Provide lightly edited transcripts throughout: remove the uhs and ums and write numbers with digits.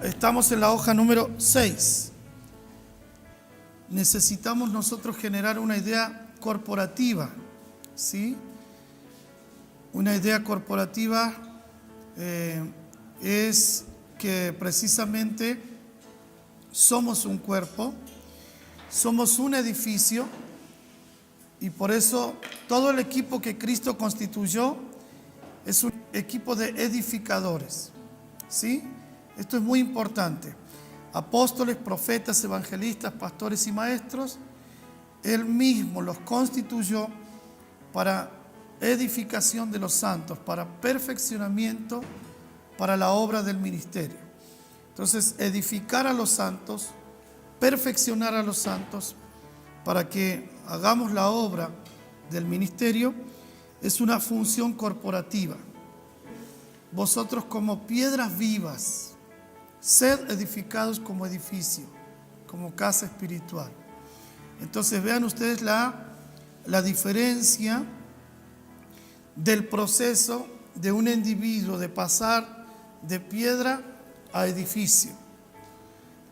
Estamos en la hoja número 6. Necesitamos nosotros generar una idea corporativa, ¿sí? Una idea corporativa es que precisamente somos un cuerpo, somos un edificio, y por eso todo el equipo que Cristo constituyó es un equipo de edificadores, ¿sí? Esto es muy importante. Apóstoles, profetas, evangelistas, pastores y maestros, Él mismo los constituyó para edificación de los santos, para perfeccionamiento, para la obra del ministerio. Entonces, edificar a los santos, perfeccionar a los santos, para que hagamos la obra del ministerio, es una función corporativa. Vosotros como piedras vivas, sed edificados como edificio, como casa espiritual. Entonces vean ustedes la diferencia del proceso de un individuo de pasar de piedra a edificio.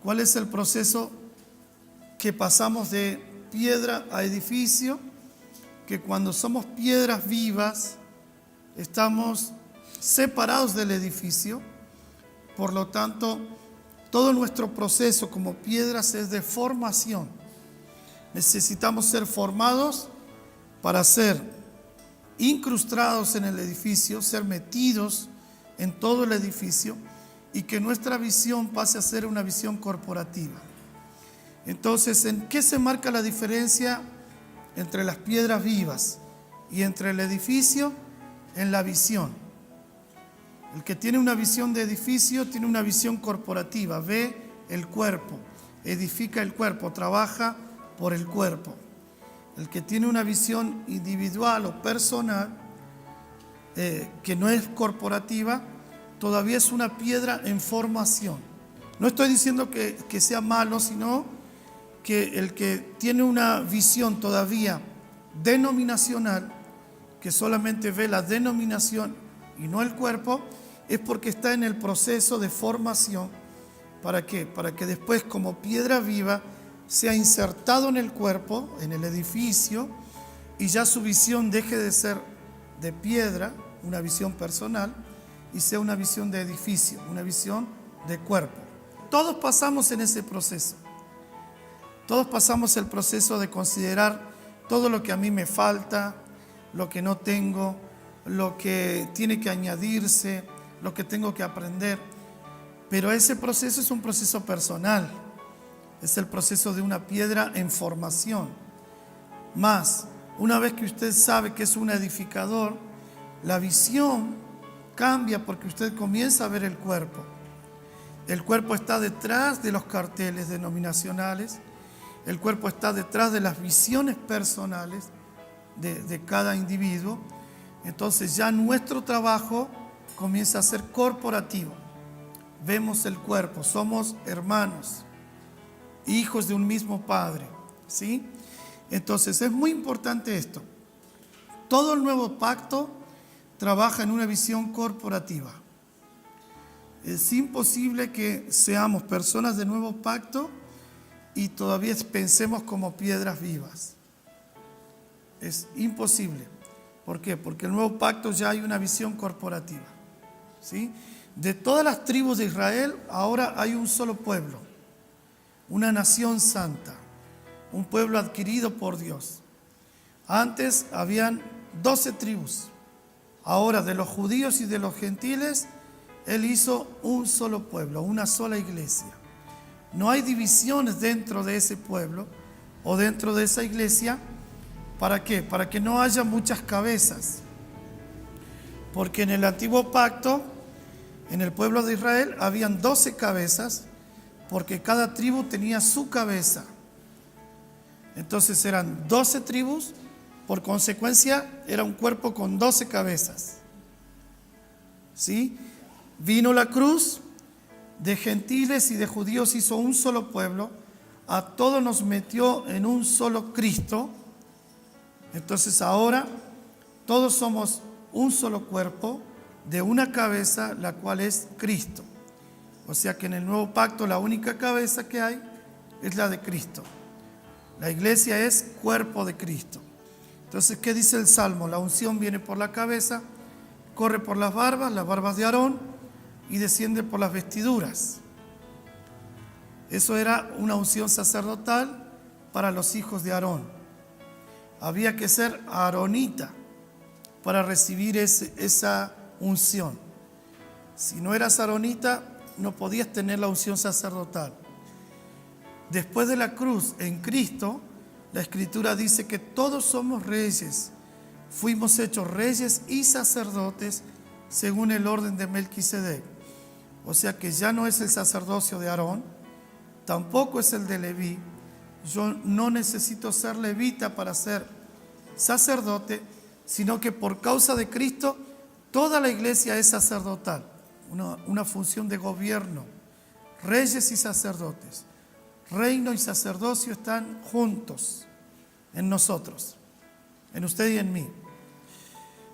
¿Cuál es el proceso que pasamos de piedra a edificio? Que cuando somos piedras vivas estamos separados del edificio. Por lo tanto, todo nuestro proceso como piedras es de formación. Necesitamos ser formados para ser incrustados en el edificio, ser metidos en todo el edificio y que nuestra visión pase a ser una visión corporativa. Entonces, ¿en qué se marca la diferencia entre las piedras vivas y entre el edificio? En la visión. El que tiene una visión de edificio tiene una visión corporativa, ve el cuerpo, edifica el cuerpo, trabaja por el cuerpo. El que tiene una visión individual o personal, que no es corporativa, todavía es una piedra en formación. No estoy diciendo que sea malo, sino que el que tiene una visión todavía denominacional, que solamente ve la denominación y no el cuerpo, es porque está en el proceso de formación. ¿Para qué? Para que después, como piedra viva, sea insertado en el cuerpo, en el edificio, y ya su visión deje de ser de piedra, una visión personal, y sea una visión de edificio, una visión de cuerpo. Todos pasamos en ese proceso. Todos pasamos el proceso de considerar todo lo que a mí me falta, lo que no tengo, lo que tiene que añadirse, lo que tengo que aprender. Pero ese proceso es un proceso personal. Es el proceso de una piedra en formación. Más, una vez que usted sabe que es un edificador, la visión cambia porque usted comienza a ver el cuerpo. El cuerpo está detrás de los carteles denominacionales. El cuerpo está detrás de las visiones personales de cada individuo. Entonces ya nuestro trabajo comienza a ser corporativo. Vemos el cuerpo, somos hermanos, hijos de un mismo Padre, ¿sí? Entonces es muy importante esto. Todo el nuevo pacto trabaja en una visión corporativa. Es imposible que seamos personas de nuevo pacto y todavía pensemos como piedras vivas. Es imposible. ¿Por qué? Porque en el nuevo pacto ya hay una visión corporativa, ¿sí? De todas las tribus de Israel, ahora hay un solo pueblo, una nación santa, un pueblo adquirido por Dios. Antes habían 12 tribus. Ahora, de los judíos y de los gentiles, Él hizo un solo pueblo, una sola iglesia. No hay divisiones dentro de ese pueblo o dentro de esa iglesia. ¿Para qué? Para que no haya muchas cabezas. Porque en el antiguo pacto, en el pueblo de Israel, habían 12 cabezas, porque cada tribu tenía su cabeza. Entonces eran 12 tribus, por consecuencia era un cuerpo con 12 cabezas. ¿Sí? Vino la cruz, de gentiles y de judíos hizo un solo pueblo, a todos nos metió en un solo Cristo. Entonces ahora todos somos un solo cuerpo de una cabeza, la cual es Cristo. O sea que en el nuevo pacto la única cabeza que hay es la de Cristo. La iglesia es cuerpo de Cristo. Entonces, ¿qué dice el Salmo? La unción viene por la cabeza, corre por las barbas de Aarón, y desciende por las vestiduras. Eso era una unción sacerdotal para los hijos de Aarón. Había que ser aaronita para recibir esa unción. Si no eras aaronita, no podías tener la unción sacerdotal. Después de la cruz, en Cristo, la Escritura dice que todos somos reyes. Fuimos hechos reyes y sacerdotes según el orden de Melquisedec. O sea que ya no es el sacerdocio de Aarón, tampoco es el de Leví. Yo no necesito ser levita para ser sacerdote, sino que por causa de Cristo toda la iglesia es sacerdotal, una función de gobierno. Reyes y sacerdotes, reino y sacerdocio están juntos en nosotros, en usted y en mí.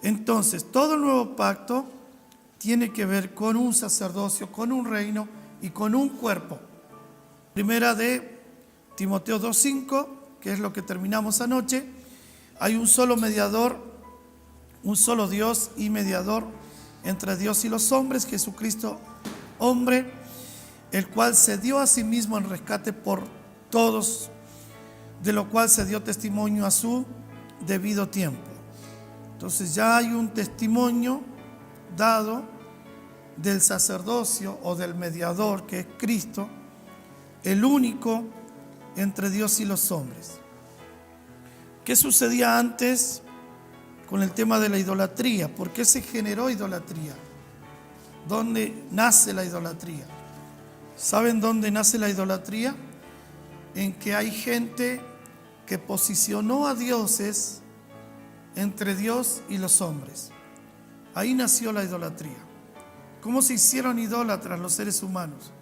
Entonces, todo el nuevo pacto tiene que ver con un sacerdocio, con un reino y con un cuerpo. Primera de Timoteo 2:5, que es lo que terminamos anoche. Hay un solo mediador, un solo Dios y mediador entre Dios y los hombres, Jesucristo, hombre, el cual se dio a sí mismo en rescate por todos, de lo cual se dio testimonio a su debido tiempo. Entonces ya hay un testimonio dado del sacerdocio o del mediador, que es Cristo, el único entre Dios y los hombres. ¿Qué sucedía antes con el tema de la idolatría? ¿Por qué se generó idolatría? ¿Dónde nace la idolatría? ¿Saben dónde nace la idolatría? En que hay gente que posicionó a dioses entre Dios y los hombres. Ahí nació la idolatría. ¿Cómo se hicieron idólatras los seres humanos?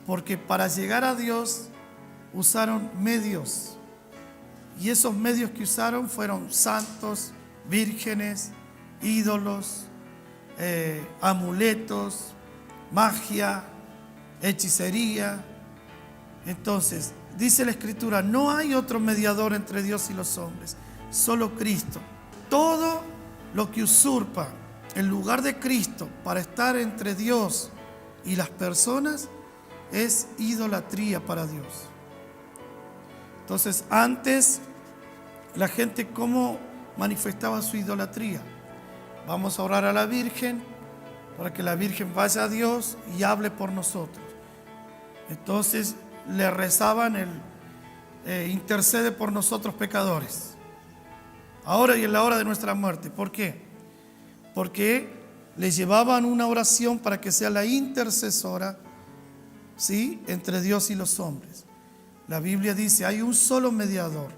Porque para llegar a Dios usaron medios. Y esos medios que usaron fueron santos, vírgenes, ídolos, amuletos, magia, hechicería. Entonces, dice la Escritura, no hay otro mediador entre Dios y los hombres, solo Cristo. Todo lo que usurpa el lugar de Cristo para estar entre Dios y las personas es idolatría para Dios. Entonces, antes la gente, ¿cómo manifestaba su idolatría? Vamos a orar a la Virgen para que la Virgen vaya a Dios y hable por nosotros. Entonces le rezaban intercede por nosotros pecadores, ahora y en la hora de nuestra muerte. ¿Por qué? Porque le llevaban una oración para que sea la intercesora, ¿sí?, entre Dios y los hombres. La Biblia dice, hay un solo mediador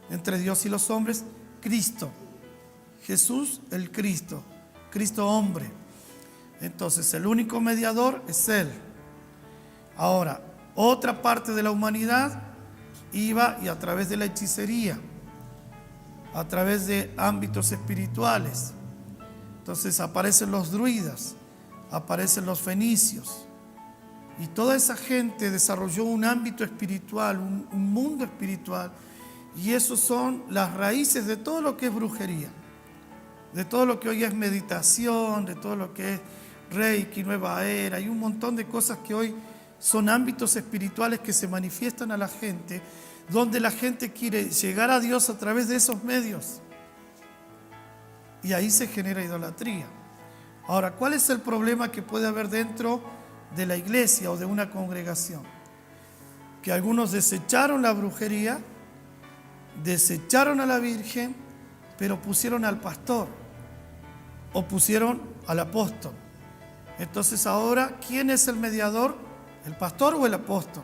entre Dios y los hombres, Cristo. Jesús el Cristo, Cristo hombre. Entonces el único mediador es Él. Ahora, otra parte de la humanidad iba y a través de la hechicería, a través de ámbitos espirituales. Entonces aparecen los druidas, aparecen los fenicios. Y toda esa gente desarrolló un ámbito espiritual, un mundo espiritual. Y esos son las raíces de todo lo que es brujería, de todo lo que hoy es meditación, de todo lo que es Reiki, Nueva Era. Hay un montón de cosas que hoy son ámbitos espirituales que se manifiestan a la gente, donde la gente quiere llegar a Dios a través de esos medios. Y ahí se genera idolatría. Ahora, ¿cuál es el problema que puede haber dentro de la iglesia o de una congregación? Que algunos desecharon la brujería, desecharon a la Virgen, pero pusieron al pastor o pusieron al apóstol. Entonces ahora, ¿quién es el mediador? ¿El pastor o el apóstol?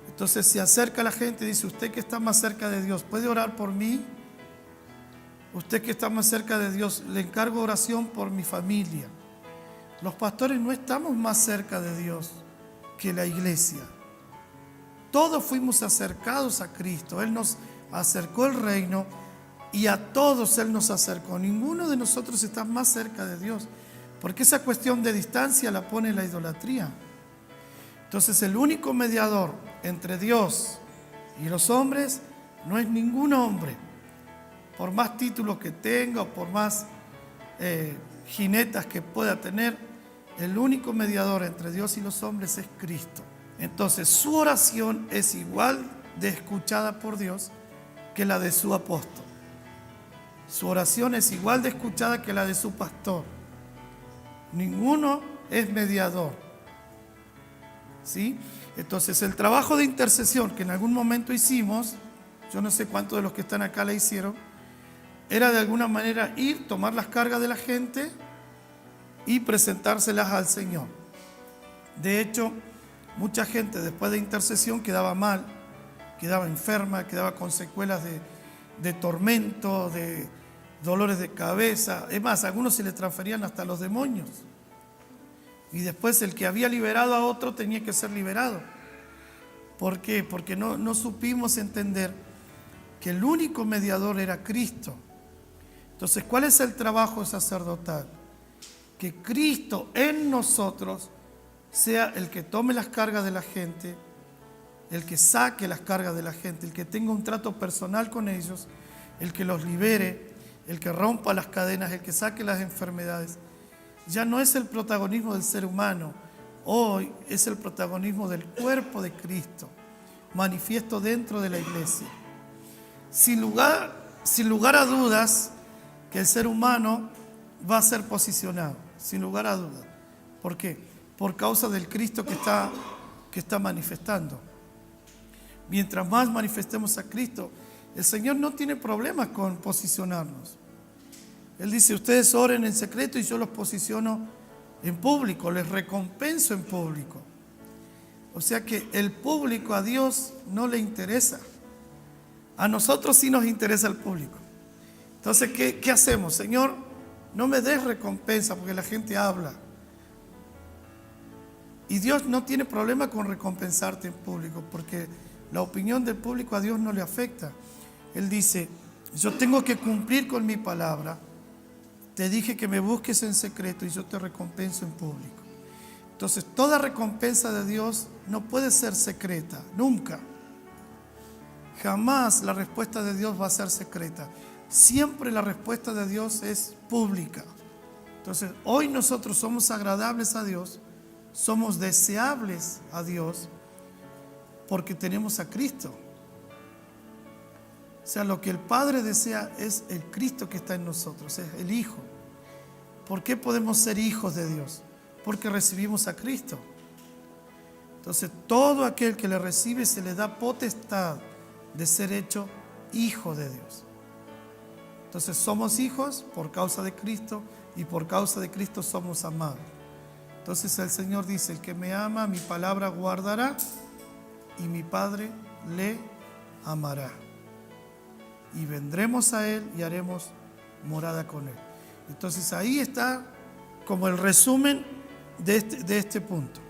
Entonces se acerca a la gente y dice, usted que está más cerca de Dios, ¿puede orar por mí? Usted que está más cerca de Dios, le encargo oración por mi familia. Los pastores no estamos más cerca de Dios que la iglesia. Todos fuimos acercados a Cristo. Él nos acercó el reino y a todos Él nos acercó. Ninguno de nosotros está más cerca de Dios. Porque esa cuestión de distancia la pone la idolatría. Entonces el único mediador entre Dios y los hombres no es ningún hombre. Por más títulos que tenga o por más jinetas que pueda tener, el único mediador entre Dios y los hombres es Cristo. Entonces su oración es igual de escuchada por Dios que la de su apóstol. Su oración es igual de escuchada que la de su pastor. Ninguno es mediador. ¿Sí? Entonces el trabajo de intercesión que en algún momento hicimos, yo no sé cuántos de los que están acá la hicieron, era de alguna manera ir, tomar las cargas de la gente y presentárselas al Señor. De hecho, mucha gente después de intercesión quedaba mal, quedaba enferma, quedaba con secuelas de tormento, de dolores de cabeza. Es más, a algunos se les transferían hasta los demonios. Y después el que había liberado a otro tenía que ser liberado. ¿Por qué? Porque no supimos entender que el único mediador era Cristo. Entonces, ¿cuál es el trabajo sacerdotal? Que Cristo en nosotros sea el que tome las cargas de la gente, el que saque las cargas de la gente, el que tenga un trato personal con ellos, el que los libere, el que rompa las cadenas, el que saque las enfermedades. Ya no es el protagonismo del ser humano, hoy es el protagonismo del cuerpo de Cristo, manifiesto dentro de la iglesia. Sin lugar a dudas que el ser humano va a ser posicionado, sin lugar a dudas. ¿Por qué? Por causa del Cristo que está manifestando. Mientras más manifestemos a Cristo, el Señor no tiene problemas con posicionarnos. Él dice, ustedes oren en secreto y yo los posiciono en público, les recompenso en público. O sea que el público a Dios no le interesa. A nosotros sí nos interesa el público. Entonces, ¿qué hacemos? Señor, no me des recompensa porque la gente habla. Y Dios no tiene problema con recompensarte en público porque la opinión del público a Dios no le afecta. Él dice, yo tengo que cumplir con mi palabra. Te dije que me busques en secreto y yo te recompenso en público. Entonces, toda recompensa de Dios no puede ser secreta, nunca. Jamás la respuesta de Dios va a ser secreta. Siempre la respuesta de Dios es pública. Entonces, hoy nosotros somos agradables a Dios, somos deseables a Dios, porque tenemos a Cristo. O sea, lo que el Padre desea es el Cristo que está en nosotros, es el Hijo. ¿Por qué podemos ser hijos de Dios? Porque recibimos a Cristo. Entonces, todo aquel que le recibe se le da potestad de ser hecho hijo de Dios. Entonces, somos hijos por causa de Cristo y por causa de Cristo somos amados. Entonces, el Señor dice, el que me ama, mi palabra guardará y mi Padre le amará. Y vendremos a Él y haremos morada con Él. Entonces ahí está como el resumen de este punto.